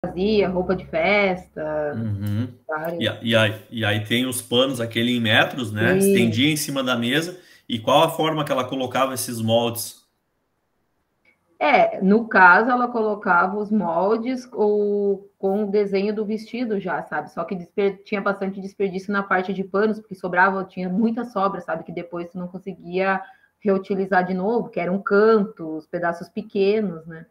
fantasia, roupa de festa, Uhum. E, várias. e aí tem os panos, aquele em metros, né? E, Estendia em cima da mesa. E qual a forma que ela colocava esses moldes? no caso, ela colocava os moldes com o desenho do vestido já, sabe? Só que tinha bastante desperdício na parte de panos, porque sobrava, tinha muita sobra, sabe? Que depois tu não conseguia reutilizar de novo, que era um canto, os pedaços pequenos, né?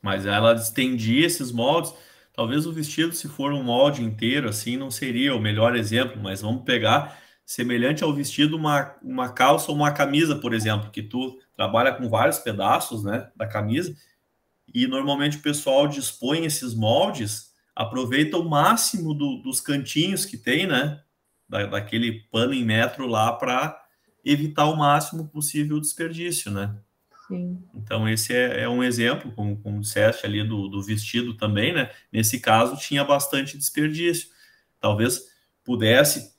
Mas ela estendia esses moldes. Talvez o vestido, se for um molde inteiro, assim, não seria o melhor exemplo, mas vamos pegar semelhante ao vestido uma calça ou uma camisa, por exemplo, que tu trabalha com vários pedaços, né, da camisa, e normalmente o pessoal dispõe esses moldes, aproveita o máximo dos cantinhos que tem, né, daquele pano em metro lá para evitar o máximo possível o desperdício, né? Sim. Então, esse é um exemplo, como disseste ali, do vestido também, né? Nesse caso, tinha bastante desperdício. Talvez pudesse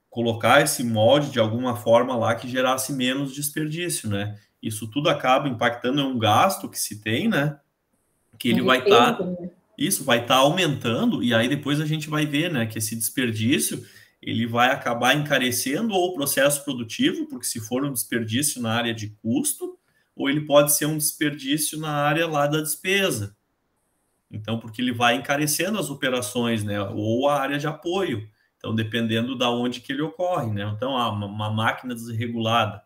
colocar esse molde de alguma forma lá que gerasse menos desperdício, né? Isso tudo acaba impactando em um gasto que se tem, né? Que Um ele vai tempo, estar, né? isso vai estar aumentando, e aí depois a gente vai ver, né, que esse desperdício ele vai acabar encarecendo ou o processo produtivo, porque se for um desperdício na área de custo, ou ele pode ser um desperdício na área lá da despesa. Então, porque ele vai encarecendo as operações, né, ou a área de apoio. Então, dependendo da onde que ele ocorre, né? Então, uma máquina desregulada.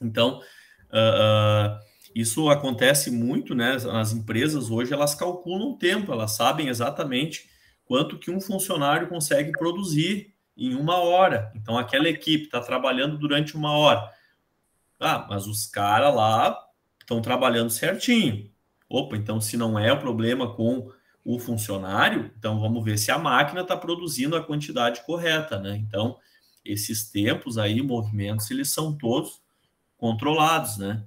Então, isso acontece muito, né? As empresas hoje elas calculam o tempo, elas sabem exatamente quanto que um funcionário consegue produzir em uma hora. Então, aquela equipe está trabalhando durante uma hora. Ah, mas os caras lá estão trabalhando certinho. Opa, então se não é o problema com o funcionário, então vamos ver se a máquina está produzindo a quantidade correta, né? Então, esses tempos aí, movimentos, eles são todos controlados, né?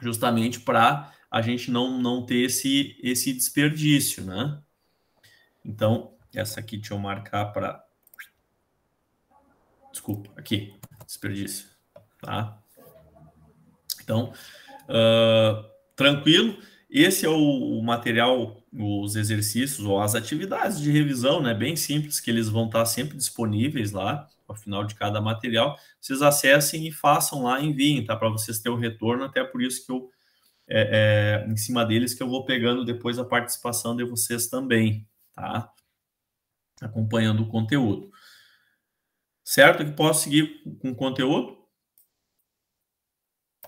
Justamente para a gente não ter esse desperdício, né? Então, essa aqui deixa eu marcar para. Desculpa, aqui, desperdício, tá? Então, tranquilo. Esse é o material, os exercícios ou as atividades de revisão, né? Bem simples, que eles vão estar sempre disponíveis lá, ao final de cada material. Vocês acessem e façam lá, enviem, tá? Para vocês terem o retorno, até por isso que eu em cima deles que eu vou pegando depois a participação de vocês também, tá? Acompanhando o conteúdo. Certo que posso seguir com o conteúdo?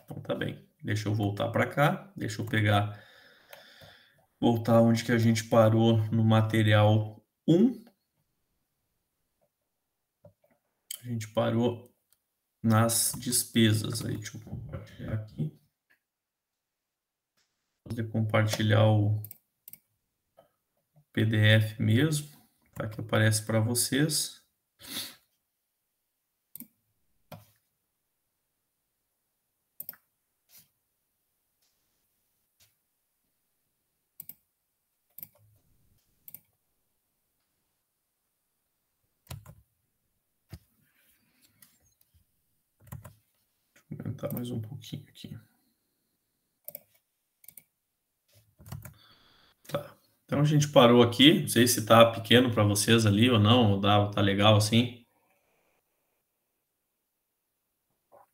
Então tá bem. Deixa eu voltar para cá, deixa eu pegar, voltar onde que a gente parou no material 1. A gente parou nas despesas aí, deixa eu compartilhar aqui. Vou poder compartilhar o PDF mesmo, para que aparece para vocês. Vou aumentar mais um pouquinho aqui. Tá. Então a gente parou aqui. Não sei se tá pequeno para vocês ali ou não, ou tá legal assim.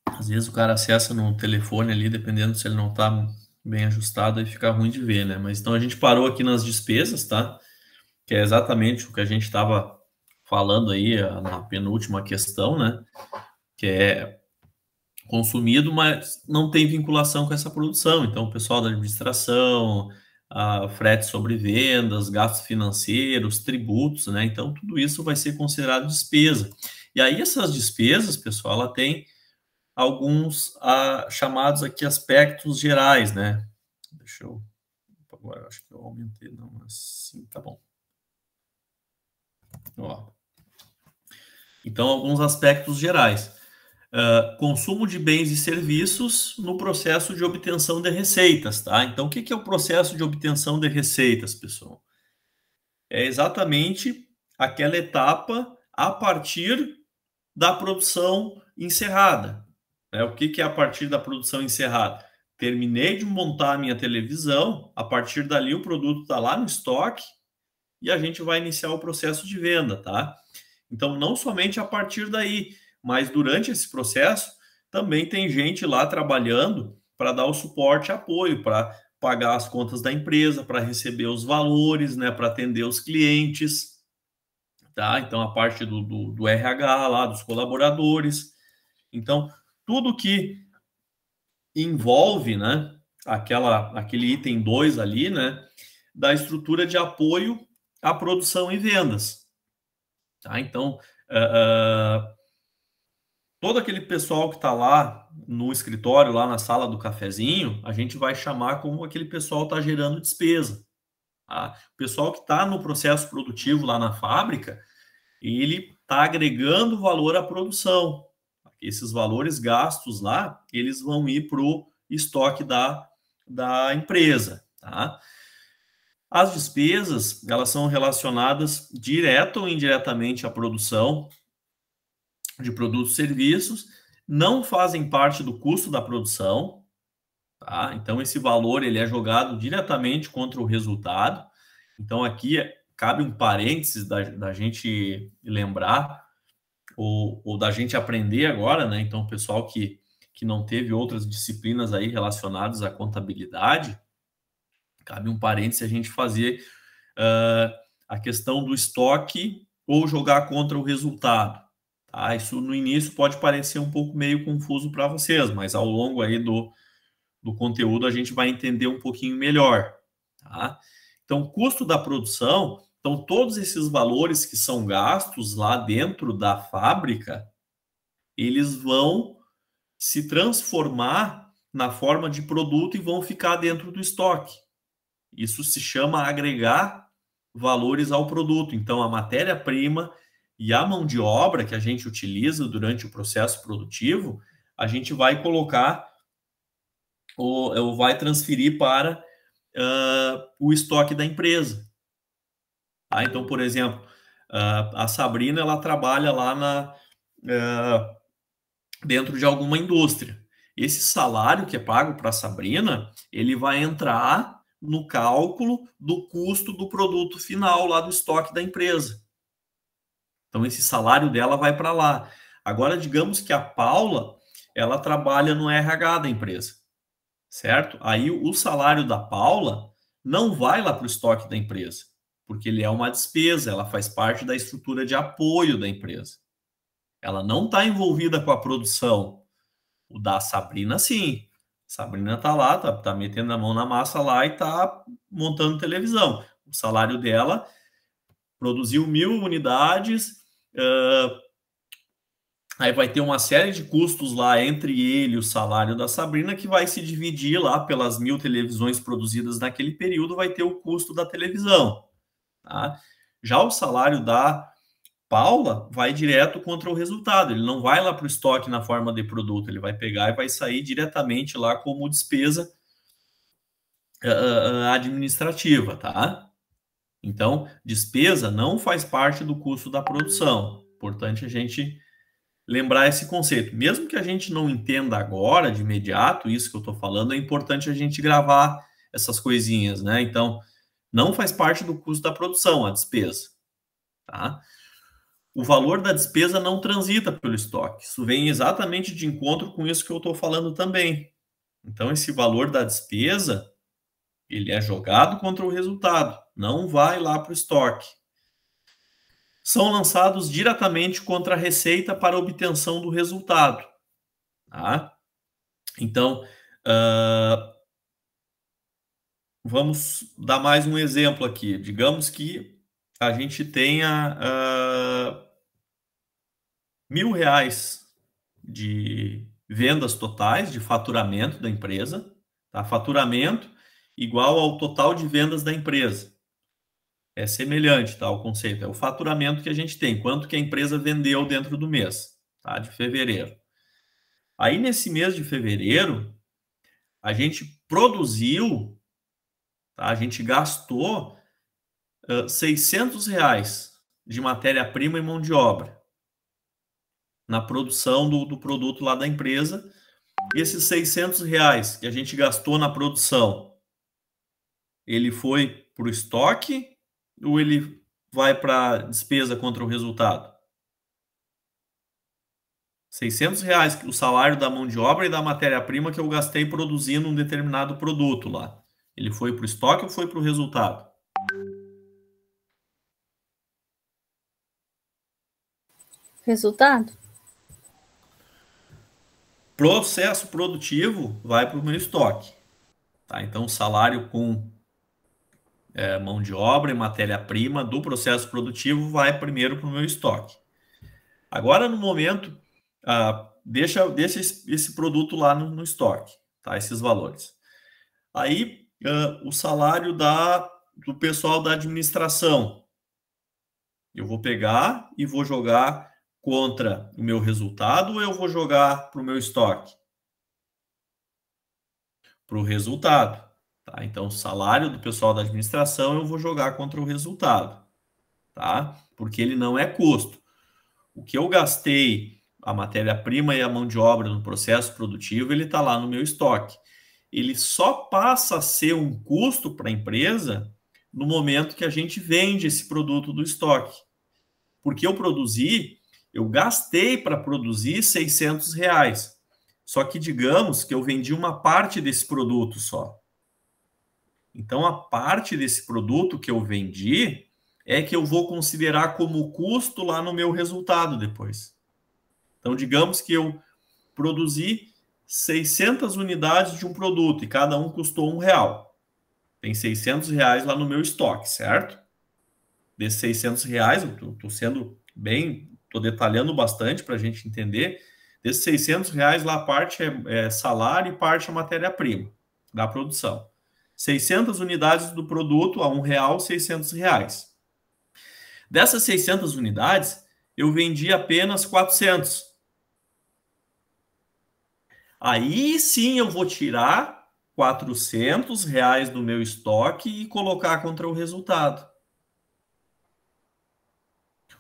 Às vezes o cara acessa no telefone ali, dependendo se ele não tá bem ajustado, aí fica ruim de ver, né? Mas então a gente parou aqui nas despesas, tá? Que é exatamente o que a gente estava falando aí na penúltima questão, né? Que é consumido, mas não tem vinculação com essa produção. Então, o pessoal da administração, frete sobre vendas, gastos financeiros, tributos, né? Então, tudo isso vai ser considerado despesa. E aí, essas despesas, pessoal, ela tem alguns chamados aqui aspectos gerais, né? Deixa eu. Agora, acho que eu aumentei, não, assim, tá bom. Ó. Então, alguns aspectos gerais. Consumo de bens e serviços no processo de obtenção de receitas, tá? Então, o que é o processo de obtenção de receitas, pessoal? É exatamente aquela etapa a partir da produção encerrada. Né? O que é a partir da produção encerrada? terminei de montar a minha televisão, a partir dali o produto está lá no estoque e a gente vai iniciar o processo de venda, tá? Então, não somente a partir daí, mas durante esse processo, também tem gente lá trabalhando para dar o suporte e apoio, para pagar as contas da empresa, para receber os valores, né, para atender os clientes, tá? Então, a parte do RH lá, dos colaboradores. Então, tudo que envolve, né, aquele item 2 ali, né, da estrutura de apoio à produção e vendas. Tá? Então, todo aquele pessoal que está lá no escritório, lá na sala do cafezinho, a gente vai chamar como aquele pessoal está gerando despesa. Tá? O pessoal que está no processo produtivo lá na fábrica, ele está agregando valor à produção. Esses valores gastos lá, eles vão ir para o estoque da empresa. Tá? As despesas, elas são relacionadas direto ou indiretamente à produção de produtos e serviços, não fazem parte do custo da produção, tá? Então esse valor ele é jogado diretamente contra o resultado. Então aqui cabe um parênteses da gente lembrar ou da gente aprender agora, né? Então o pessoal que não teve outras disciplinas aí relacionadas à contabilidade, cabe um parênteses a gente fazer a questão do estoque ou jogar contra o resultado. Tá? Isso no início pode parecer um pouco meio confuso para vocês, mas ao longo aí do conteúdo a gente vai entender um pouquinho melhor. Tá? Então, custo da produção, então todos esses valores que são gastos lá dentro da fábrica, eles vão se transformar na forma de produto e vão ficar dentro do estoque. Isso se chama agregar valores ao produto. Então, a matéria-prima e a mão de obra que a gente utiliza durante o processo produtivo, a gente vai colocar ou vai transferir para o estoque da empresa. Tá? Então, por exemplo, a Sabrina ela trabalha lá dentro de alguma indústria. Esse salário que é pago para a Sabrina, ele vai entrar no cálculo do custo do produto final lá do estoque da empresa. Então, esse salário dela vai para lá. Agora, digamos que a Paula, ela trabalha no RH da empresa, certo? Aí, o salário da Paula não vai lá para o estoque da empresa, porque ele é uma despesa, ela faz parte da estrutura de apoio da empresa. Ela não está envolvida com a produção. O da Sabrina, sim. Sabrina está lá, tá metendo a mão na massa lá e está montando televisão. O salário dela produziu 1.000 unidades, aí vai ter uma série de custos lá entre ele e o salário da Sabrina que vai se dividir lá pelas 1.000 televisões produzidas naquele período, vai ter o custo da televisão. Tá? Já o salário da Paula vai direto contra o resultado, ele não vai lá para o estoque na forma de produto, ele vai pegar e vai sair diretamente lá como despesa administrativa, tá? Então, despesa não faz parte do custo da produção. Importante a gente lembrar esse conceito. Mesmo que a gente não entenda agora, de imediato, isso que eu estou falando, é importante a gente gravar essas coisinhas, né? Então, não faz parte do custo da produção, a despesa, tá? O valor da despesa não transita pelo estoque. Isso vem exatamente de encontro com isso que eu estou falando também. Então, esse valor da despesa, ele é jogado contra o resultado, não vai lá para o estoque. São lançados diretamente contra a receita para obtenção do resultado. Tá? Então, vamos dar mais um exemplo aqui. Digamos que a gente tenha R$1.000 de vendas totais, de faturamento da empresa. Tá? Faturamento igual ao total de vendas da empresa. É semelhante, tá? O conceito é o faturamento que a gente tem, quanto que a empresa vendeu dentro do mês, tá? De fevereiro. Aí, nesse mês de fevereiro, a gente produziu, tá? A gente gastou R$600 de matéria-prima e mão de obra na produção do produto lá da empresa, esses R$ 600 que a gente gastou na produção, ele foi para o estoque ou ele vai para despesa contra o resultado? R$ 600 o salário da mão de obra e da matéria-prima que eu gastei produzindo um determinado produto lá. Ele foi para o estoque ou foi para o resultado? Resultado? Processo produtivo vai para o meu estoque. Tá? Então, o salário com mão de obra e matéria-prima do processo produtivo vai primeiro para o meu estoque. Agora, no momento, deixa esse produto lá no estoque, tá? Esses valores. Aí, o salário do pessoal da administração. Eu vou pegar e vou jogar contra o meu resultado ou eu vou jogar para o meu estoque? Para o resultado. Tá? Então, o salário do pessoal da administração eu vou jogar contra o resultado. Tá? Porque ele não é custo. O que eu gastei, a matéria-prima e a mão de obra no processo produtivo, ele está lá no meu estoque. Ele só passa a ser um custo para a empresa no momento que a gente vende esse produto do estoque. Porque eu gastei para produzir R$ 600. Só que digamos que eu vendi uma parte desse produto só. Então, a parte desse produto que eu vendi é que eu vou considerar como custo lá no meu resultado depois. Então, digamos que eu produzi 600 unidades de um produto e cada um custou R$ 1. Tem R$ 600 lá no meu estoque, certo? Desses R$ 600, eu estou sendo bem, estou detalhando bastante para a gente entender. Desses R$ 600, lá parte é salário e parte é matéria-prima da produção. 600 unidades do produto a R$ 1, R$ 600. Dessas 600 unidades, eu vendi apenas 400. Aí sim eu vou tirar R$ 400 do meu estoque e colocar contra o resultado.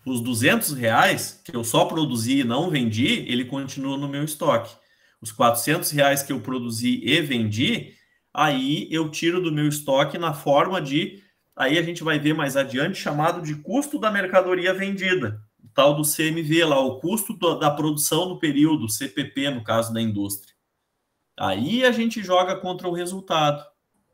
Os R$ 200 que eu só produzi e não vendi, ele continua no meu estoque. Os R$ 400 que eu produzi e vendi, aí eu tiro do meu estoque na forma de, aí a gente vai ver mais adiante, chamado de custo da mercadoria vendida. O tal do CMV lá, o custo da produção no período, CPP no caso da indústria. Aí a gente joga contra o resultado.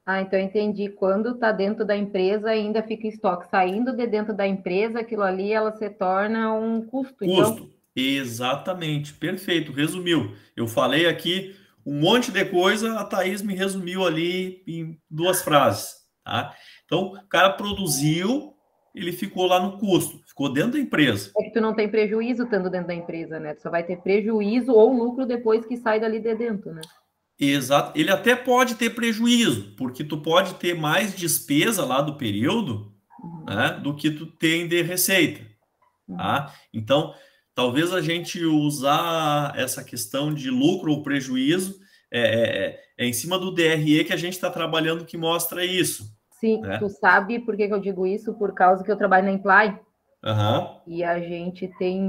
Então entendi. Quando está dentro da empresa, ainda fica em estoque. Saindo de dentro da empresa, aquilo ali, ela se torna um custo. Custo. Então, Exatamente. Perfeito. Resumiu. Eu falei aqui um monte de coisa, a Thaís me resumiu ali em 2 frases. Tá? Então, o cara produziu, ele ficou lá no custo, ficou dentro da empresa. é que tu não tem prejuízo estando dentro da empresa, né? Tu só vai ter prejuízo ou lucro depois que sai dali de dentro, né? Exato. Ele até pode ter prejuízo, porque tu pode ter mais despesa lá do período, né, do que tu tem de receita. Tá? Então, talvez a gente usar essa questão de lucro ou prejuízo em cima do DRE que a gente está trabalhando que mostra isso. Sim, Né? tu sabe por que eu digo isso? Por causa que eu trabalho na Imply. Uhum. E a gente tem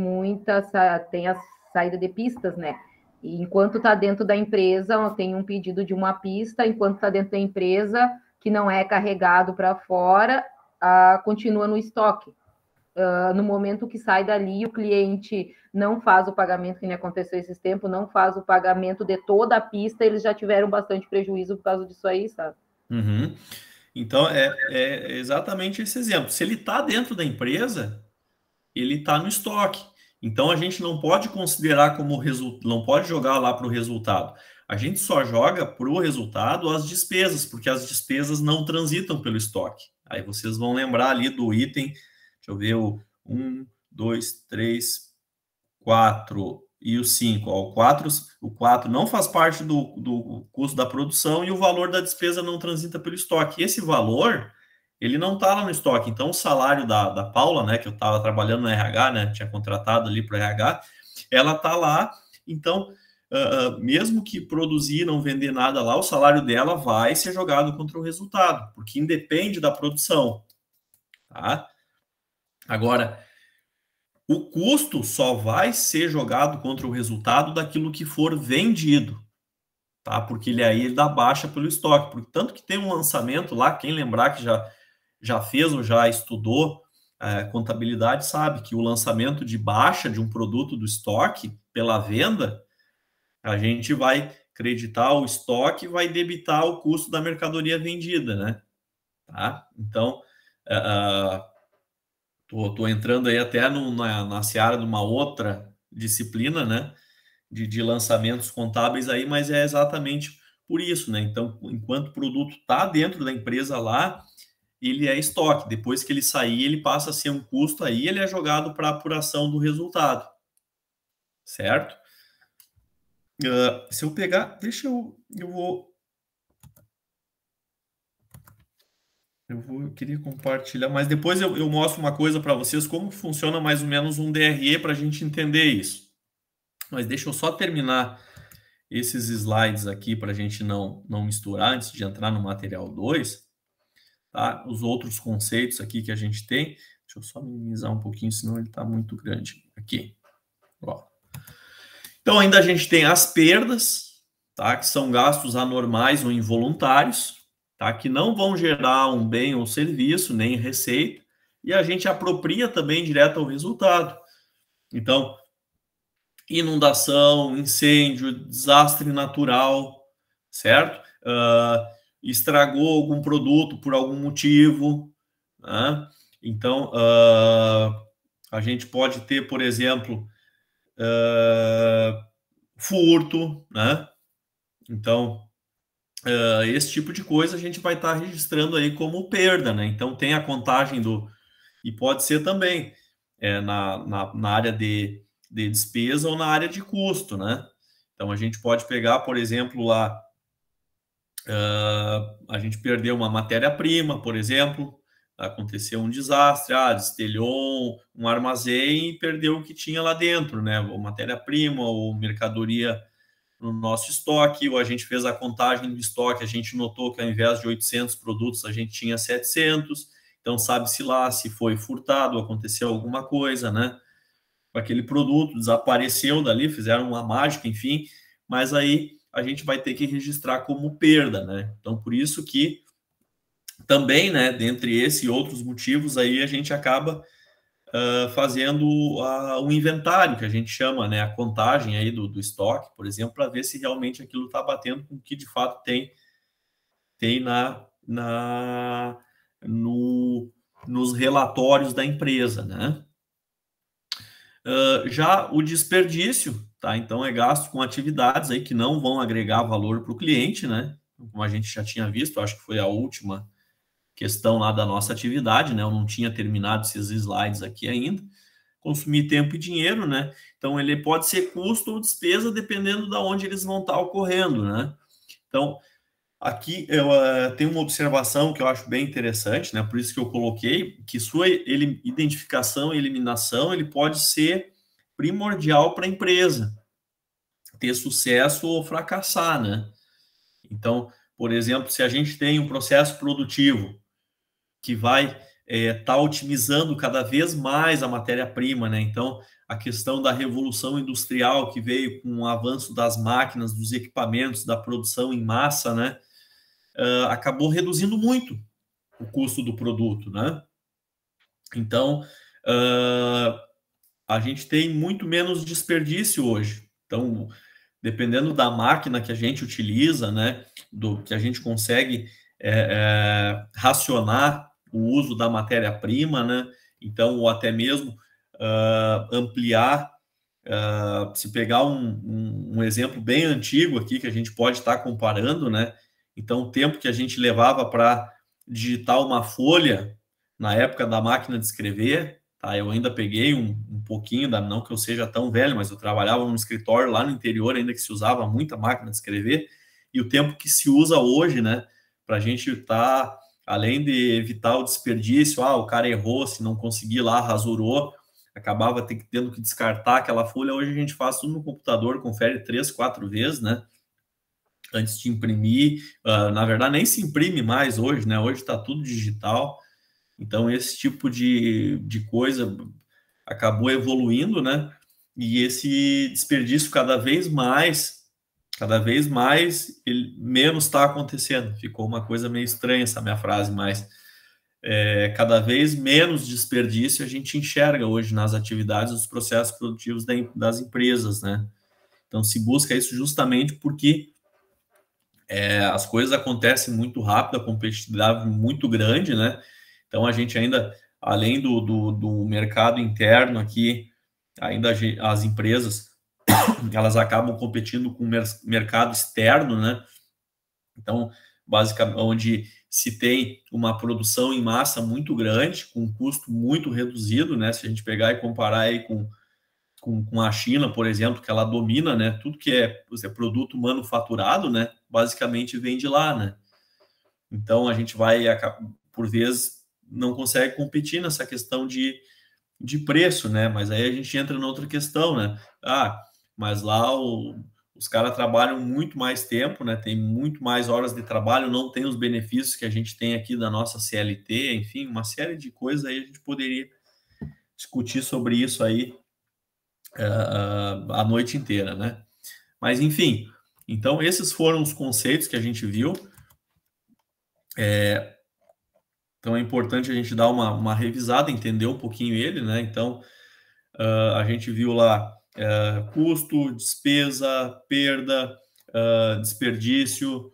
tem a saída de pistas, né? E enquanto está dentro da empresa, tem um pedido de uma pista, enquanto está dentro da empresa, que não é carregado para fora, continua no estoque. No momento que sai dali, o cliente não faz o pagamento, que nem aconteceu esses tempos, não faz o pagamento de toda a pista, eles já tiveram bastante prejuízo por causa disso aí, sabe? Uhum. Então, é exatamente esse exemplo. Se ele está dentro da empresa, ele está no estoque. Então, a gente não pode considerar como resultado, não pode jogar lá para o resultado. A gente só joga para o resultado as despesas, porque as despesas não transitam pelo estoque. Aí vocês vão lembrar ali do item, deixa eu ver, o 1, 2, 3, 4 e o 5. Ó, o 4 não faz parte do custo da produção e o valor da despesa não transita pelo estoque. Esse valor, ele não está lá no estoque. Então, o salário da Paula, né, que eu estava trabalhando no RH, né, tinha contratado ali para o RH, ela está lá. Então, mesmo que produzir, não vender nada lá, o salário dela vai ser jogado contra o resultado, porque independe da produção. Tá? Agora, o custo só vai ser jogado contra o resultado daquilo que for vendido. tá? Porque ele dá baixa pelo estoque, porque tanto que tem um lançamento lá, quem lembrar que já fez ou já estudou contabilidade sabe que o lançamento de baixa de um produto do estoque pela venda, a gente vai creditar o estoque e vai debitar o custo da mercadoria vendida, né? Tá? Então, tô entrando aí até na seara de uma outra disciplina, né? De lançamentos contábeis aí, mas é exatamente por isso, né? Então, enquanto o produto está dentro da empresa lá, ele é estoque. Depois que ele sair, ele passa a ser um custo aí, ele é jogado para apuração do resultado, certo? Se eu pegar, eu queria compartilhar, mas depois eu mostro uma coisa para vocês, como funciona mais ou menos um DRE para a gente entender isso. Mas deixa eu só terminar esses slides aqui para a gente não misturar antes de entrar no material 2, tá? Os outros conceitos aqui que a gente tem. Deixa eu só minimizar um pouquinho, senão ele está muito grande aqui. Ó. Então, ainda a gente tem as perdas, tá? Que são gastos anormais ou involuntários, tá? Que não vão gerar um bem ou serviço, nem receita, e a gente apropria também direto ao resultado. Então, inundação, incêndio, desastre natural, certo? Estragou algum produto por algum motivo, né? Então, a gente pode ter, por exemplo, furto, né? Então, esse tipo de coisa a gente vai estar registrando aí como perda, né? Então, tem a contagem do... E pode ser também na área de despesa ou na área de custo, né? Então, a gente pode pegar, por exemplo, lá, a gente perdeu uma matéria-prima, por exemplo, aconteceu um desastre, destelhou um armazém e perdeu o que tinha lá dentro, né? Ou matéria-prima ou mercadoria no nosso estoque, ou a gente fez a contagem do estoque, a gente notou que ao invés de 800 produtos, a gente tinha 700, então sabe-se lá se foi furtado, aconteceu alguma coisa, né? Aquele produto desapareceu dali, fizeram uma mágica, enfim, mas aí a gente vai ter que registrar como perda, né? Então, por isso que também, né, dentre esse e outros motivos, aí a gente acaba fazendo o inventário, que a gente chama, né, a contagem aí do estoque, por exemplo, para ver se realmente aquilo está batendo com o que de fato tem nos relatórios da empresa, né? Já o desperdício, tá? Então é gasto com atividades aí que não vão agregar valor para o cliente, né? Como a gente já tinha visto, acho que foi a última questão lá da nossa atividade, né? Eu não tinha terminado esses slides aqui ainda. Consumir tempo e dinheiro, né? Então ele pode ser custo ou despesa dependendo de onde eles vão estar ocorrendo, né? Então aqui eu tenho uma observação que eu acho bem interessante, né? Por isso que eu coloquei que sua identificação e eliminação ele pode ser primordial para a empresa ter sucesso ou fracassar, né? Então, por exemplo, se a gente tem um processo produtivo que vai estar otimizando cada vez mais a matéria-prima, né? Então, a questão da revolução industrial que veio com o avanço das máquinas, dos equipamentos, da produção em massa, né? Acabou reduzindo muito o custo do produto, né? Então, a gente tem muito menos desperdício hoje. Então, dependendo da máquina que a gente utiliza, né, do que a gente consegue racionar o uso da matéria-prima, né, então, ou até mesmo ampliar, se pegar um exemplo bem antigo aqui, que a gente pode estar comparando, né, então, o tempo que a gente levava para digitar uma folha na época da máquina de escrever, tá? Eu ainda peguei um pouquinho, não que eu seja tão velho, mas eu trabalhava num escritório lá no interior, ainda que se usava muita máquina de escrever, e o tempo que se usa hoje, né? Para a gente estar, além de evitar o desperdício, o cara errou, se não conseguir lá, rasurou, acabava tendo que descartar aquela folha. Hoje a gente faz tudo no computador, confere 3, 4 vezes, né? Antes de imprimir, na verdade nem se imprime mais hoje, né? Hoje está tudo digital. Então, esse tipo de coisa acabou evoluindo, né? E esse desperdício cada vez mais Cada vez mais, menos está acontecendo. Ficou uma coisa meio estranha essa minha frase, mas cada vez menos desperdício a gente enxerga hoje nas atividades dos processos produtivos das empresas, né? Então, se busca isso justamente porque as coisas acontecem muito rápido, a competitividade muito grande, né? Então, a gente ainda, além do mercado interno aqui, ainda as empresas, elas acabam competindo com o mercado externo, né? Então, basicamente, onde se tem uma produção em massa muito grande, com um custo muito reduzido, né? Se a gente pegar e comparar aí com a China, por exemplo, que ela domina, né? Tudo que é produto manufaturado, né? Basicamente vem de lá, né? Então, a gente vai, por vezes, não consegue competir nessa questão de preço, né? Mas aí a gente entra na outra questão, né? Mas lá os caras trabalham muito mais tempo, né? Tem muito mais horas de trabalho, não tem os benefícios que a gente tem aqui da nossa CLT, enfim, uma série de coisas aí a gente poderia discutir sobre isso aí a noite inteira, né? Mas enfim, então esses foram os conceitos que a gente viu. Então é importante a gente dar uma revisada, entender um pouquinho ele, né? Então a gente viu lá custo, despesa, perda, desperdício,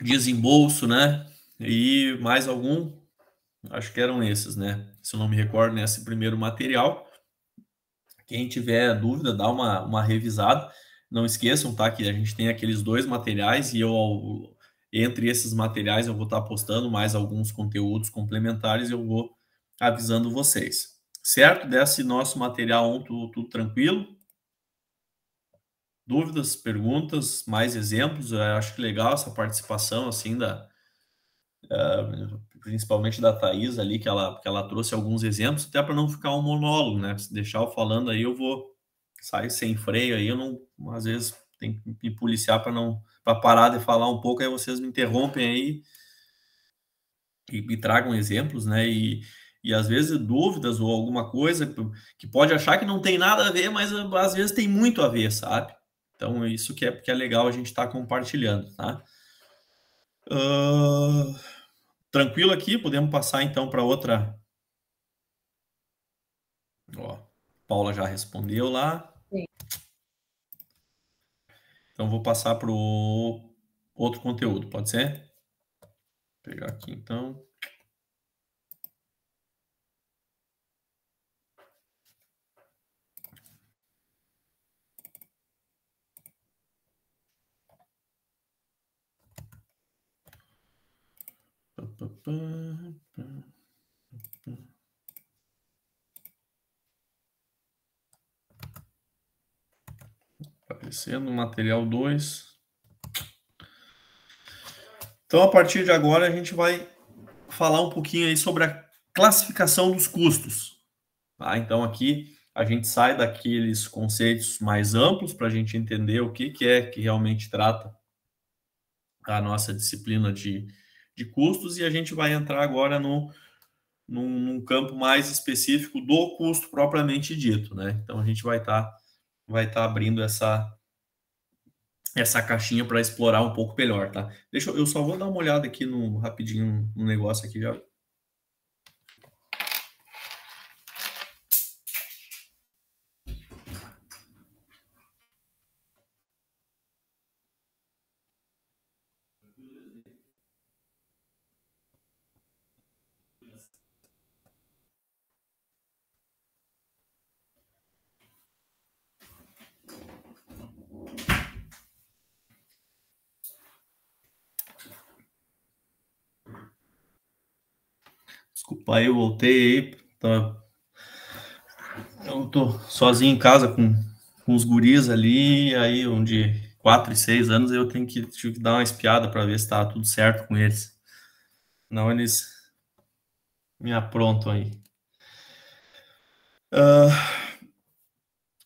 desembolso, né? E mais algum, acho que eram esses, né? Se eu não me recordo, nesse primeiro material. Quem tiver dúvida, dá uma revisada. Não esqueçam, tá? Que a gente tem aqueles dois materiais e entre esses materiais, eu vou estar postando mais alguns conteúdos complementares e eu vou avisando vocês. Certo? Desse nosso material tudo tranquilo. Dúvidas, perguntas, mais exemplos? Eu acho que legal essa participação, assim, principalmente da Thaís ali, que ela trouxe alguns exemplos, até para não ficar um monólogo, né? Se deixar eu falando aí, eu vou sair sem freio aí, eu não, às vezes, tem que me policiar para parar de falar um pouco, aí vocês me interrompem aí e tragam exemplos, né? E às vezes dúvidas ou alguma coisa que pode achar que não tem nada a ver, mas às vezes tem muito a ver, sabe? Então, isso que é legal a gente estar compartilhando, tá? Tranquilo aqui, podemos passar então para outra. Ó, Paula já respondeu lá. Sim. Então, vou passar para o outro conteúdo, pode ser? Vou pegar aqui então. Aparecendo o material 2. Então, a partir de agora, a gente vai falar um pouquinho aí sobre a classificação dos custos. Tá? Então, aqui a gente sai daqueles conceitos mais amplos para a gente entender o que é que realmente trata a nossa disciplina de custos e a gente vai entrar agora num campo mais específico do custo propriamente dito, né? Então, a gente vai tá abrindo essa caixinha para explorar um pouco melhor, tá? Eu só vou dar uma olhada aqui rapidinho no negócio aqui já. Desculpa aí, eu voltei aí. Eu tô sozinho em casa com os guris ali, aí de 4 e 6 anos eu tive que dar uma espiada para ver se tá tudo certo com eles. Não, eles me aprontam aí.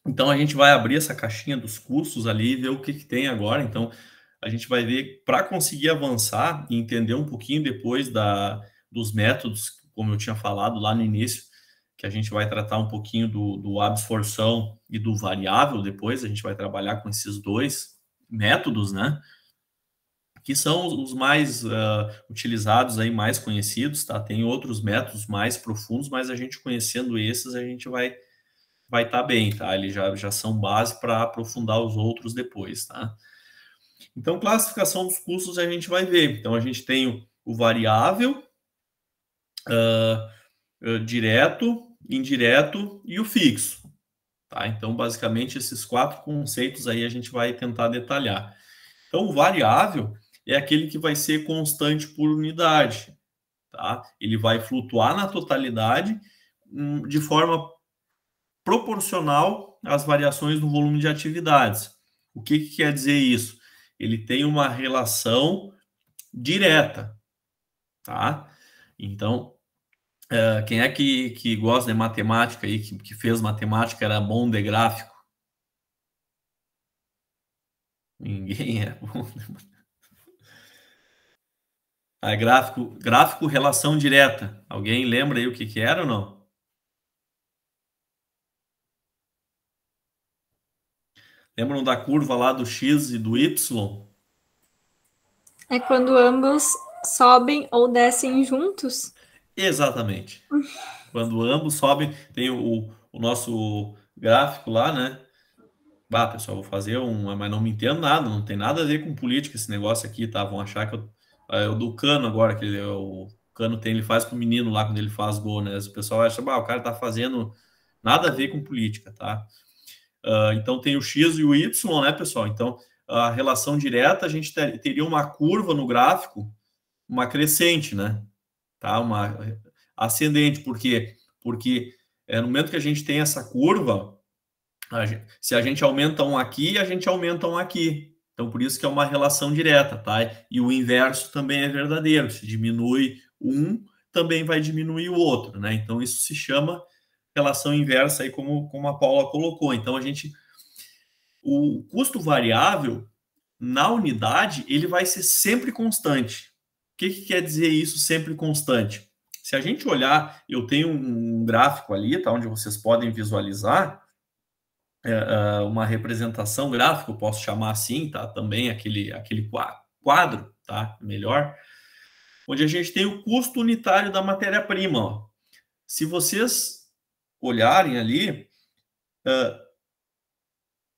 Então a gente vai abrir essa caixinha dos custos ali e ver o que tem agora. Então a gente vai ver para conseguir avançar e entender um pouquinho depois dos métodos, como eu tinha falado lá no início, que a gente vai tratar um pouquinho do absorção e do variável depois, a gente vai trabalhar com esses dois métodos, né? Que são os mais utilizados aí, mais conhecidos, tá? Tem outros métodos mais profundos, mas a gente conhecendo esses, a gente vai estar bem, tá? Eles já são base para aprofundar os outros depois, tá? Então, classificação dos custos a gente vai ver. Então, a gente tem o variável, direto, indireto e o fixo, tá? Então, basicamente, esses 4 conceitos aí a gente vai tentar detalhar. Então, o variável é aquele que vai ser constante por unidade, tá? Ele vai flutuar na totalidade de forma proporcional às variações no volume de atividades. O que quer dizer isso? Ele tem uma relação direta, tá? Então, quem é que gosta de matemática aí, que fez matemática, era bom de gráfico? Ninguém é bom. Gráfico, relação direta. Alguém lembra aí o que era ou não? Lembram da curva lá do X e do Y? É quando ambos sobem ou descem juntos? Exatamente. Quando ambos sobem, tem o nosso gráfico lá, né? Pessoal, vou fazer mas não me entendo nada, não tem nada a ver com política esse negócio aqui, tá? Vão achar que eu do Cano agora, que o Cano ele faz com o menino lá quando ele faz gol, né? O pessoal acha, o cara tá fazendo nada a ver com política, tá? Então tem o X e o Y, né, pessoal? Então, a relação direta, a gente teria uma curva no gráfico, uma crescente, né? Tá? Uma ascendente, por quê? Porque no momento que a gente tem essa curva, se a gente aumenta um aqui, a gente aumenta um aqui. Então, por isso que é uma relação direta, tá? E o inverso também é verdadeiro. Se diminui um, também vai diminuir o outro, né? Então, isso se chama relação inversa, aí como a Paula colocou. Então, o custo variável na unidade, ele vai ser sempre constante. O que quer dizer isso, sempre constante? Se a gente olhar, eu tenho um gráfico ali, tá? Onde vocês podem visualizar uma representação gráfica, eu posso chamar assim, tá? Também aquele quadro, tá? Melhor. Onde a gente tem o custo unitário da matéria-prima. Se vocês olharem ali,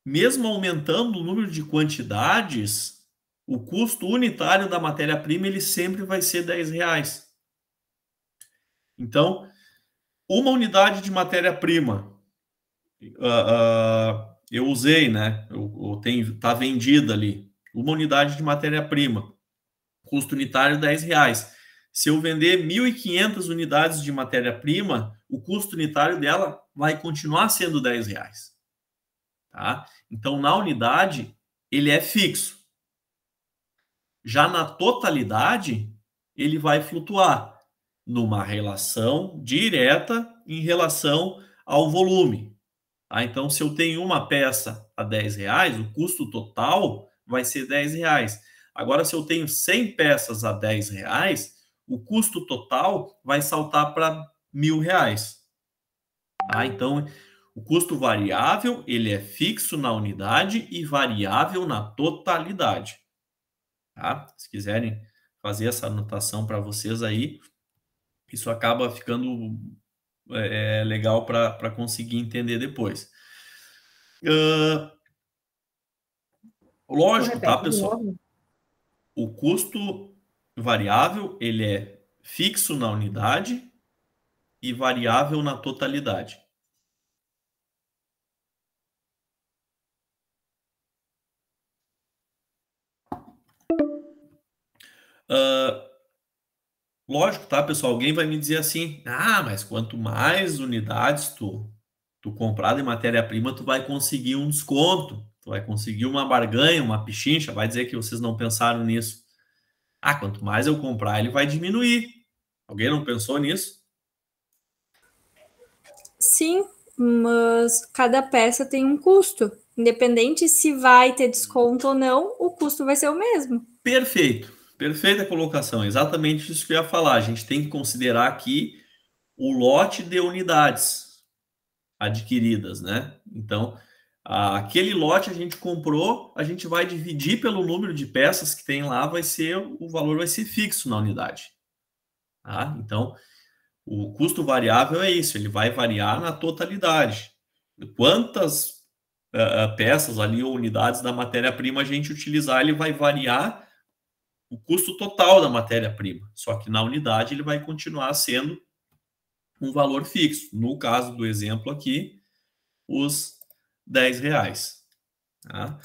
mesmo aumentando o número de quantidades, o custo unitário da matéria-prima ele sempre vai ser R$10. Então, uma unidade de matéria-prima, eu usei, né? Tá vendida ali. Uma unidade de matéria-prima, custo unitário R$10. Se eu vender 1.500 unidades de matéria-prima, o custo unitário dela vai continuar sendo R$10. Tá? Então, na unidade, ele é fixo. Já na totalidade, ele vai flutuar numa relação direta em relação ao volume. Tá? Então, se eu tenho uma peça a R$10, o custo total vai ser R$10. Agora, se eu tenho 100 peças a R$10, o custo total vai saltar para R$1.000. Tá? Então, o custo variável, ele é fixo na unidade e variável na totalidade. Tá? Se quiserem fazer essa anotação para vocês aí, isso acaba ficando legal para conseguir entender depois. Lógico, tá, pessoal? O custo variável, ele é fixo na unidade e variável na totalidade. Lógico, tá, pessoal? Alguém vai me dizer assim, mas quanto mais unidades tu comprar de matéria-prima, tu vai conseguir um desconto, tu vai conseguir uma barganha, uma pichincha, vai dizer que vocês não pensaram nisso. Quanto mais eu comprar, ele vai diminuir. Alguém não pensou nisso? Sim, mas cada peça tem um custo. Independente se vai ter desconto ou não, o custo vai ser o mesmo. Perfeito. Perfeita colocação. Exatamente isso que eu ia falar. A gente tem que considerar aqui o lote de unidades adquiridas, né? Então, aquele lote a gente comprou, a gente vai dividir pelo número de peças que tem lá, o valor vai ser fixo na unidade. Tá? Então, o custo variável é isso, ele vai variar na totalidade. Quantas peças ali ou unidades da matéria-prima a gente utilizar, ele vai variar o custo total da matéria-prima. Só que na unidade ele vai continuar sendo um valor fixo. No caso do exemplo aqui, os R$10. Tá?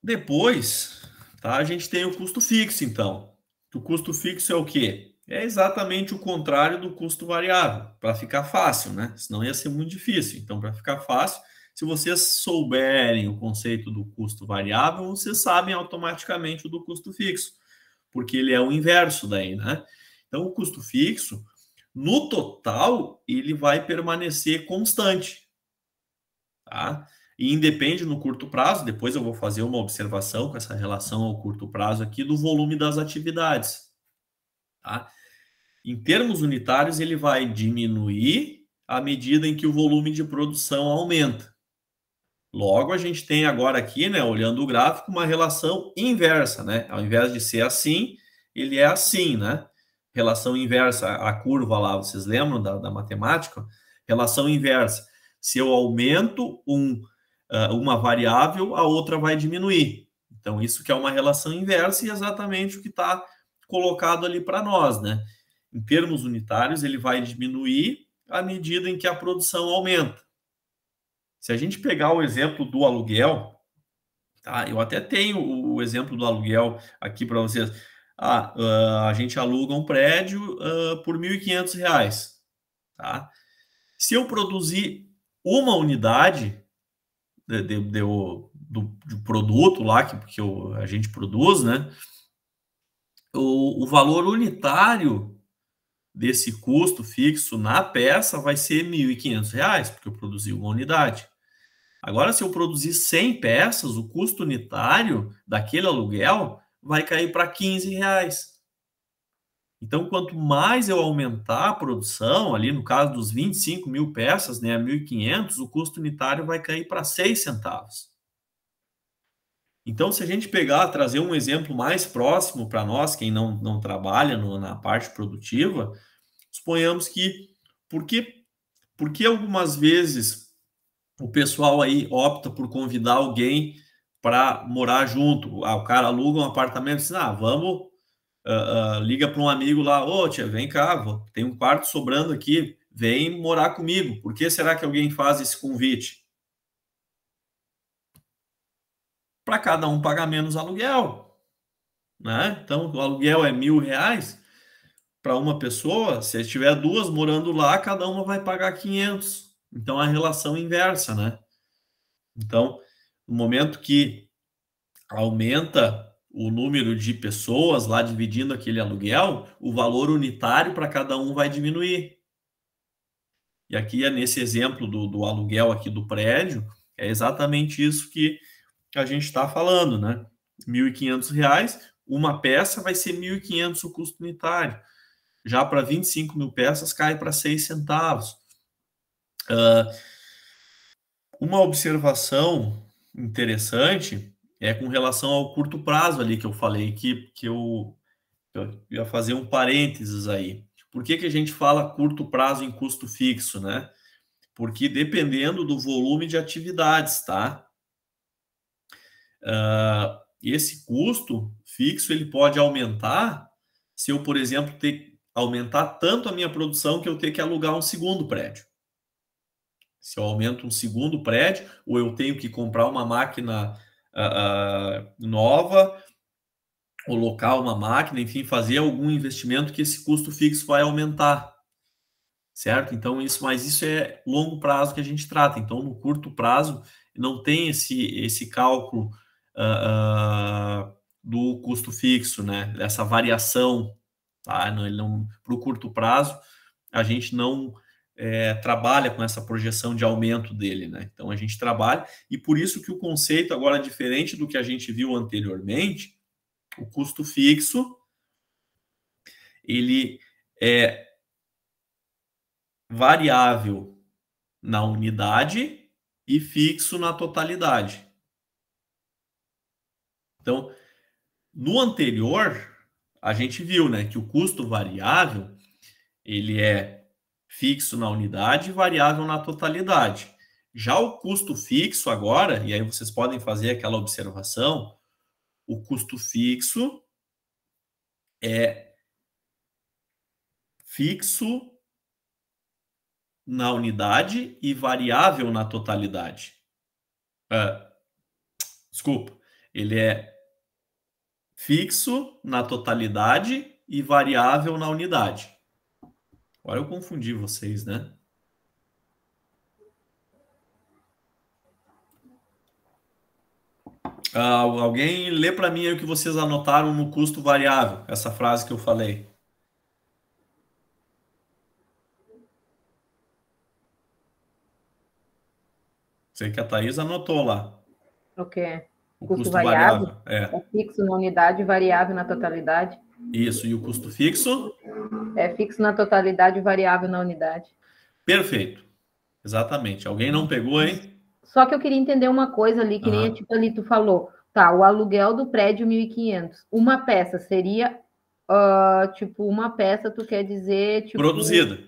Depois, tá, a gente tem o custo fixo, então. O custo fixo é o quê? É exatamente o contrário do custo variável, para ficar fácil, né? Senão ia ser muito difícil. Então, para ficar fácil, se vocês souberem o conceito do custo variável, vocês sabem automaticamente o do custo fixo, porque ele é o inverso daí, né? Então, o custo fixo, no total, ele vai permanecer constante, tá? E independe no curto prazo, depois eu vou fazer uma observação com essa relação ao curto prazo aqui do volume das atividades, tá? Em termos unitários, ele vai diminuir à medida em que o volume de produção aumenta. Logo, a gente tem agora aqui, né, olhando o gráfico, uma relação inversa, né? Ao invés de ser assim, ele é assim, né? Relação inversa, a curva lá, vocês lembram da matemática? Relação inversa. Se eu aumento uma variável, a outra vai diminuir. Então, isso que é uma relação inversa e exatamente o que está colocado ali para nós, né? Em termos unitários, ele vai diminuir à medida em que a produção aumenta. Se a gente pegar o exemplo do aluguel, tá? Eu até tenho o exemplo do aluguel aqui para vocês. A gente aluga um prédio por R$1.500, tá? Se eu produzir uma unidade do produto lá que a gente produz, né? O valor unitário desse custo fixo na peça vai ser R$1.500, porque eu produzi uma unidade. Agora, se eu produzir 100 peças, o custo unitário daquele aluguel vai cair para R$15. Então, quanto mais eu aumentar a produção, ali no caso dos 25 mil peças, né, a 1.500, o custo unitário vai cair para 6 centavos. Então, se a gente trazer um exemplo mais próximo para nós, quem não trabalha na parte produtiva, suponhamos que, por que algumas vezes o pessoal aí opta por convidar alguém para morar junto? O cara aluga um apartamento e diz, vamos, liga para um amigo lá, tia, vem cá, tem um quarto sobrando aqui, vem morar comigo. Por que será que alguém faz esse convite? Para cada um pagar menos aluguel, né? Então, o aluguel é R$1.000 para uma pessoa, se tiver duas morando lá, cada uma vai pagar 500. Então, a relação inversa, né? Então, no momento que aumenta o número de pessoas lá dividindo aquele aluguel, o valor unitário para cada um vai diminuir. E aqui, nesse exemplo do aluguel aqui do prédio, é exatamente isso que a gente está falando, né? R$1.500, uma peça vai ser 1.500 o custo unitário. Já para 25 mil peças cai para 6 centavos. Uma observação interessante é com relação ao curto prazo ali que eu falei, que eu ia fazer um parênteses aí. Por que a gente fala curto prazo em custo fixo, né? Porque dependendo do volume de atividades, tá? Esse custo fixo ele pode aumentar se eu, por exemplo, aumentar tanto a minha produção que eu ter que alugar um segundo prédio. Se eu aumento um segundo prédio, ou eu tenho que comprar uma máquina nova, ou locar uma máquina, enfim, fazer algum investimento que esse custo fixo vai aumentar, certo? Então, mas isso é longo prazo que a gente trata. Então, no curto prazo, não tem esse cálculo do custo fixo, né? Dessa variação, tá? Para o curto prazo, a gente não trabalha com essa projeção de aumento dele, né? Então, a gente trabalha, e por isso que o conceito agora é diferente do que a gente viu anteriormente. O custo fixo, ele é variável na unidade e fixo na totalidade. Então, no anterior, a gente viu, né, que o custo variável, ele é fixo na unidade e variável na totalidade. Já o custo fixo agora, e aí vocês podem fazer aquela observação, o custo fixo é fixo na unidade e variável na totalidade. Desculpa, ele é fixo na totalidade e variável na unidade. Agora eu confundi vocês, né? Alguém lê para mim aí o que vocês anotaram no custo variável, essa frase que eu falei. Sei que a Thaís anotou lá. O quê? O custo variável. É fixo na unidade e variável na totalidade. Isso, e o custo fixo? É fixo na totalidade e variável na unidade. Perfeito. Exatamente. Alguém não pegou, hein? Só que eu queria entender uma coisa ali, que nem tipo ali tu falou. Tá, o aluguel do prédio 1.500. Uma peça seria, tipo, uma peça, tu quer dizer, tipo... Produzida.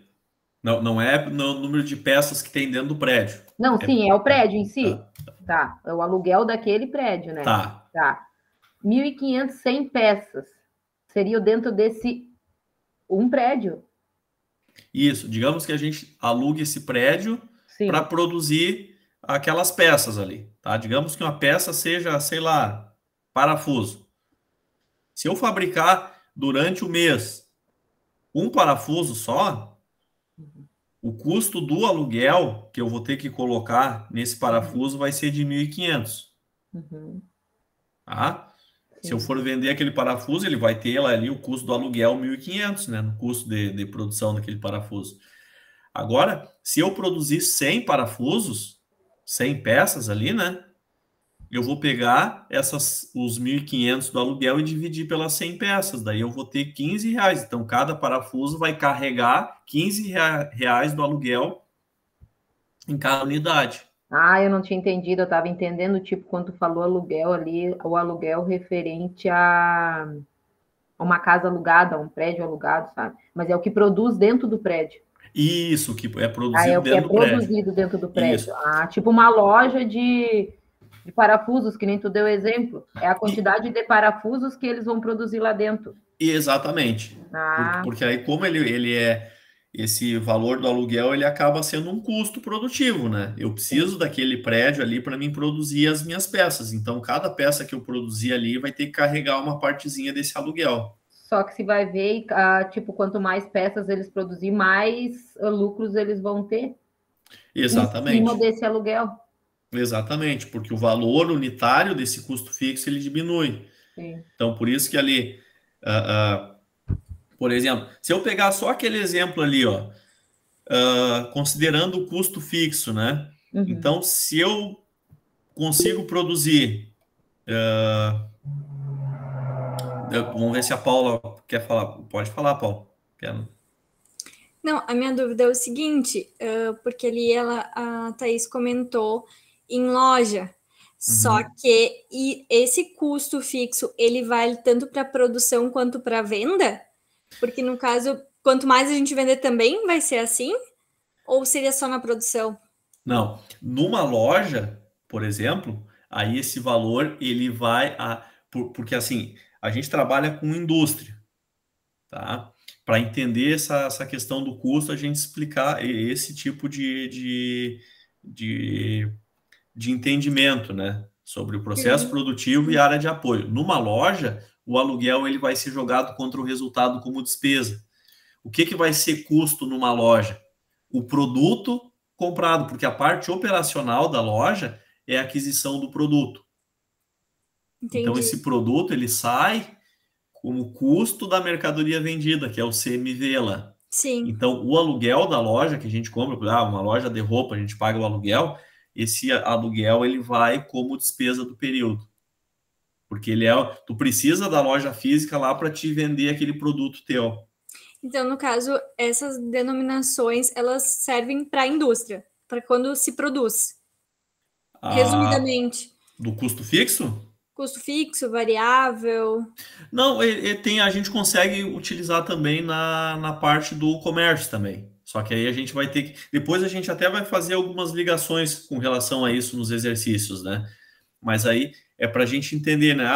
Não é no número de peças que tem dentro do prédio. Não, sim, é o prédio em si. Tá, é o aluguel daquele prédio, né? Tá. 1.500, 100 peças. Seria dentro desse um prédio. Isso, digamos que a gente alugue esse prédio para produzir aquelas peças ali, tá? Digamos que uma peça seja, sei lá, parafuso. Se eu fabricar durante o mês um parafuso só, o custo do aluguel que eu vou ter que colocar nesse parafuso vai ser de 1.500. Tá? Se eu for vender aquele parafuso, ele vai ter lá ali o custo do aluguel 1.500, né? No custo de produção daquele parafuso. Agora, se eu produzir 100 parafusos, 100 peças ali, né? Eu vou pegar os 1.500 do aluguel e dividir pelas 100 peças. Daí eu vou ter 15 reais. Então, cada parafuso vai carregar 15 reais do aluguel em cada unidade. Eu não tinha entendido. Eu estava entendendo, tipo, quando tu falou aluguel ali, o aluguel referente a uma casa alugada, a um prédio alugado, sabe? Mas é o que produz dentro do prédio. Isso, que é produzido dentro do prédio. É produzido dentro do prédio. Tipo uma loja de parafusos, que nem tu deu exemplo. É a quantidade de parafusos que eles vão produzir lá dentro. Exatamente. Porque aí, como ele é esse valor do aluguel, ele acaba sendo um custo produtivo, né? Eu preciso daquele prédio ali para mim produzir as minhas peças. Então, cada peça que eu produzir ali vai ter que carregar uma partezinha desse aluguel. Só que se vai ver, tipo, quanto mais peças eles produzir, mais lucros eles vão ter. Exatamente. Em cima desse aluguel. Exatamente, porque o valor unitário desse custo fixo ele diminui. Sim. Então, por isso que ali, por exemplo, se eu pegar só aquele exemplo ali, ó, considerando o custo fixo, né? Então, se eu consigo produzir, vamos ver se a Paula quer falar. Pode falar, Paula. Quero. Não, a minha dúvida é o seguinte, porque ali a Thaís comentou em loja, só que esse custo fixo, ele vale tanto para produção quanto para venda? Porque no caso, quanto mais a gente vender também vai ser assim? Ou seria só na produção? Não, numa loja, por exemplo, aí esse valor ele vai porque assim, a gente trabalha com indústria, tá? Para entender essa questão do custo, a gente explicar esse tipo de entendimento, né? Sobre o processo produtivo e área de apoio. Numa loja, o aluguel ele vai ser jogado contra o resultado como despesa. O que vai ser custo numa loja? O produto comprado, porque a parte operacional da loja é a aquisição do produto. Entendi. Então, esse produto ele sai como custo da mercadoria vendida, que é o CMV lá. Sim. Então, o aluguel da loja que a gente compra, uma loja de roupa, a gente paga o aluguel, esse aluguel ele vai como despesa do período. Porque tu precisa da loja física lá para te vender aquele produto teu. Então, no caso, essas denominações, elas servem para a indústria, para quando se produz. Resumidamente. Do custo fixo? Custo fixo, variável. Não, a gente consegue utilizar também na parte do comércio também. Só que aí a gente vai ter que. Depois a gente até vai fazer algumas ligações com relação a isso nos exercícios, né? Mas aí é para a gente entender, né?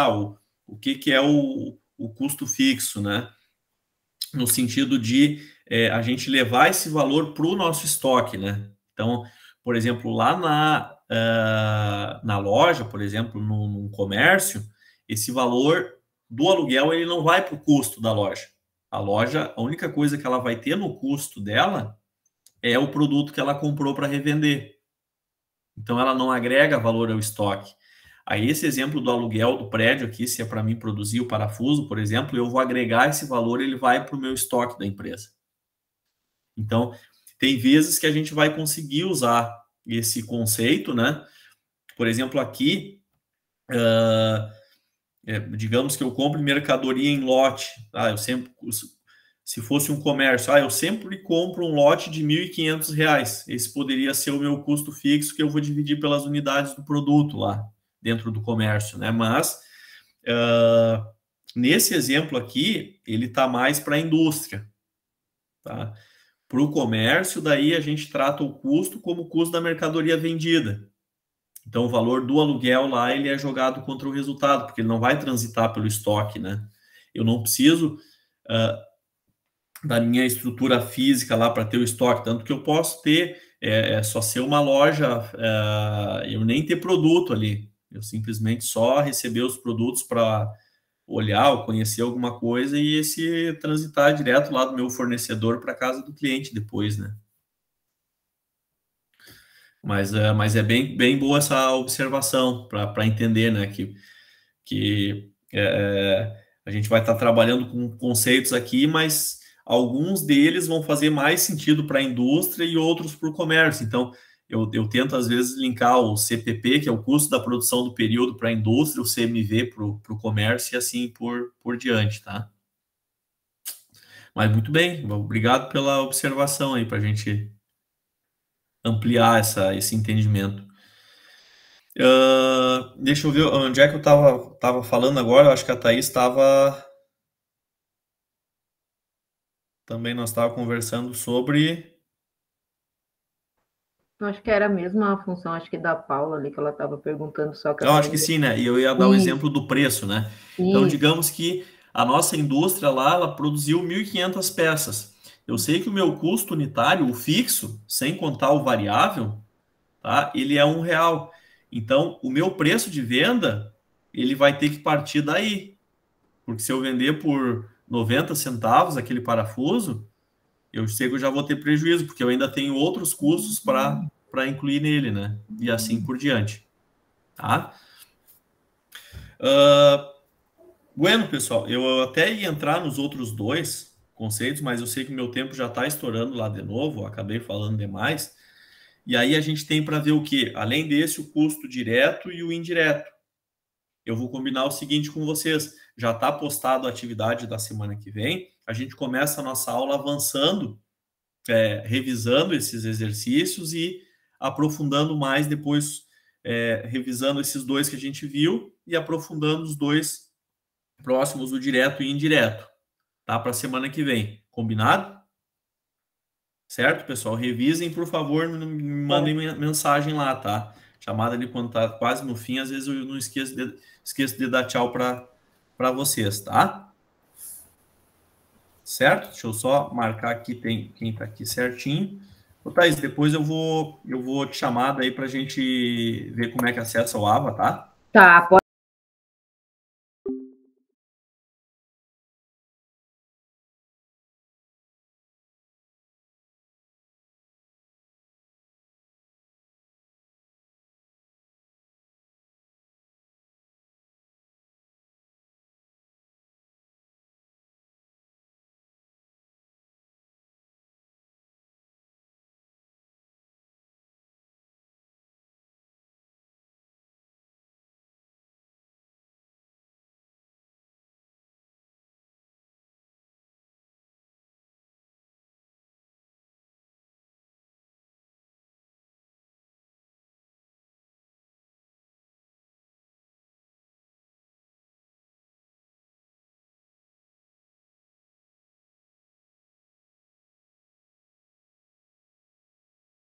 O que é o custo fixo, né? No sentido de a gente levar esse valor para o nosso estoque, né? Então, por exemplo, lá na loja, por exemplo, num comércio, esse valor do aluguel ele não vai para o custo da loja. A loja, a única coisa que ela vai ter no custo dela é o produto que ela comprou para revender. Então, ela não agrega valor ao estoque. Aí, esse exemplo do aluguel do prédio aqui, se é para mim produzir o parafuso, por exemplo, eu vou agregar esse valor, ele vai para o meu estoque da empresa. Então, tem vezes que a gente vai conseguir usar esse conceito, né? Por exemplo, aqui, digamos que eu compre mercadoria em lote, tá? Se fosse um comércio, eu sempre compro um lote de R$ 1.500. Esse poderia ser o meu custo fixo que eu vou dividir pelas unidades do produto lá dentro do comércio, né? Mas nesse exemplo aqui, ele está mais para a indústria, tá? Para o comércio, daí a gente trata o custo como o custo da mercadoria vendida. Então, o valor do aluguel lá, ele é jogado contra o resultado, porque ele não vai transitar pelo estoque, né? Eu não preciso da minha estrutura física lá para ter o estoque, tanto que eu posso ter, só ser uma loja, eu nem ter produto ali, eu simplesmente só receber os produtos para olhar ou conhecer alguma coisa e esse transitar direto lá do meu fornecedor para casa do cliente depois, né? Mas é bem boa essa observação para entender, né, que a gente vai estar trabalhando com conceitos aqui, mas alguns deles vão fazer mais sentido para a indústria e outros para o comércio. Então, eu tento, às vezes, linkar o CPP, que é o custo da produção do período, para a indústria, o CMV para o comércio e assim por diante, tá? Mas muito bem, obrigado pela observação aí, para a gente ampliar esse entendimento. Deixa eu ver onde é que eu estava falando agora. Eu acho que a Thaís estava... Também nós estávamos conversando sobre... Eu acho que era a mesma função, acho que da Paula ali, que ela estava perguntando, só que eu acho que sim, né? E eu ia dar o exemplo do preço, né? Então, digamos que a nossa indústria lá, ela produziu 1.500 peças. Eu sei que o meu custo unitário, o fixo, sem contar o variável, tá? Ele é R$1. Então, o meu preço de venda, ele vai ter que partir daí. Porque se eu vender por 90 centavos aquele parafuso, eu sei que eu já vou ter prejuízo, porque eu ainda tenho outros custos para incluir nele, né? E assim por diante. Tá? Bueno, pessoal, eu até ia entrar nos outros dois conceitos, mas eu sei que meu tempo já está estourando lá de novo, eu acabei falando demais. E aí a gente tem para ver o quê? Além desse, o custo direto e o indireto. Eu vou combinar o seguinte com vocês. Já está postado a atividade da semana que vem. A gente começa a nossa aula avançando, revisando esses exercícios e aprofundando mais depois, revisando esses dois que a gente viu e aprofundando os dois próximos, o direto e indireto, tá? Para a semana que vem. Combinado? Certo, pessoal? Revisem, por favor, me mandem mensagem lá, tá? Chamada ali quando tá quase no fim, às vezes eu não esqueço de dar tchau para vocês, tá? Certo? Deixa eu só marcar aqui quem tá aqui certinho. Ô, Thaís, depois eu vou te chamar daí pra gente ver como é que acessa o AVA, tá? Tá, pode.